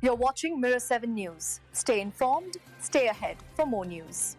You're watching Mirror 7 News. Stay informed, stay ahead for more news.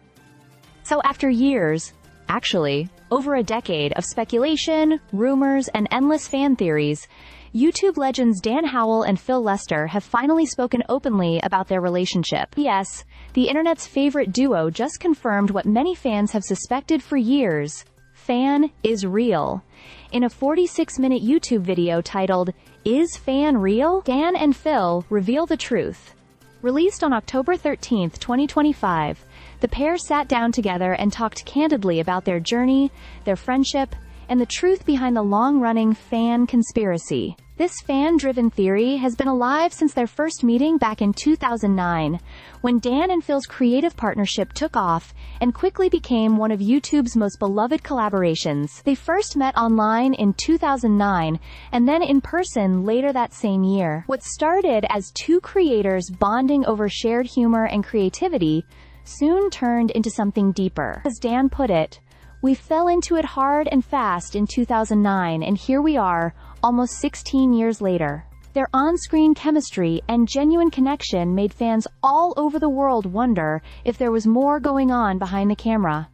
So after years, actually, over a decade of speculation, rumors, and endless fan theories, YouTube legends Dan Howell and Phil Lester have finally spoken openly about their relationship. Yes, the internet's favorite duo just confirmed what many fans have suspected for years. Phan is real. In a 46-minute YouTube video titled, "Is Phan Real?", Dan and Phil reveal the truth. Released on October 13, 2025, the pair sat down together and talked candidly about their journey, their friendship, and the truth behind the long-running Phan conspiracy. This fan-driven theory has been alive since their first meeting back in 2009, when Dan and Phil's creative partnership took off and quickly became one of YouTube's most beloved collaborations. They first met online in 2009 and then in person later that same year. What started as two creators bonding over shared humor and creativity soon turned into something deeper. As Dan put it, "We fell into it hard and fast in 2009, and here we are, almost 16 years later." Their on-screen chemistry and genuine connection made fans all over the world wonder if there was more going on behind the camera.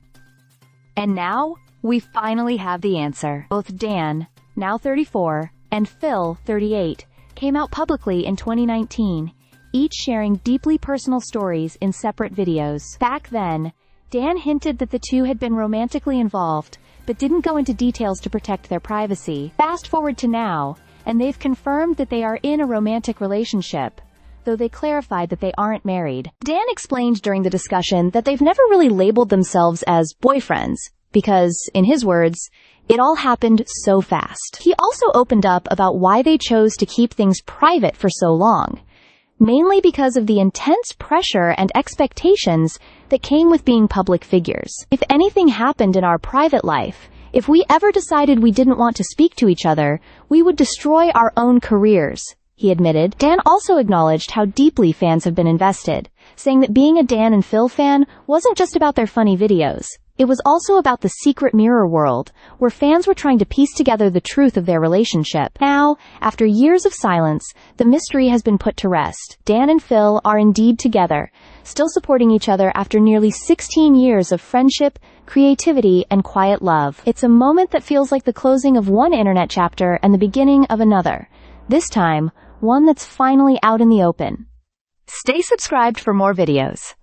And now, we finally have the answer. Both Dan, now 34, and Phil, 38, came out publicly in 2019, each sharing deeply personal stories in separate videos. Back then, Dan hinted that the two had been romantically involved, but didn't go into details to protect their privacy. Fast forward to now, and they've confirmed that they are in a romantic relationship, though they clarified that they aren't married. Dan explained during the discussion that they've never really labeled themselves as boyfriends, because, in his words, it all happened so fast. He also opened up about why they chose to keep things private for so long, mainly because of the intense pressure and expectations that came with being public figures. "If anything happened in our private life, if we ever decided we didn't want to speak to each other, we would destroy our own careers," he admitted. Dan also acknowledged how deeply fans have been invested, saying that being a Dan and Phil fan wasn't just about their funny videos. It was also about the secret mirror world, where fans were trying to piece together the truth of their relationship. Now, after years of silence, the mystery has been put to rest. Dan and Phil are indeed together, still supporting each other after nearly 16 years of friendship, creativity, and quiet love. It's a moment that feels like the closing of one internet chapter and the beginning of another. This time, one that's finally out in the open. Stay subscribed for more videos.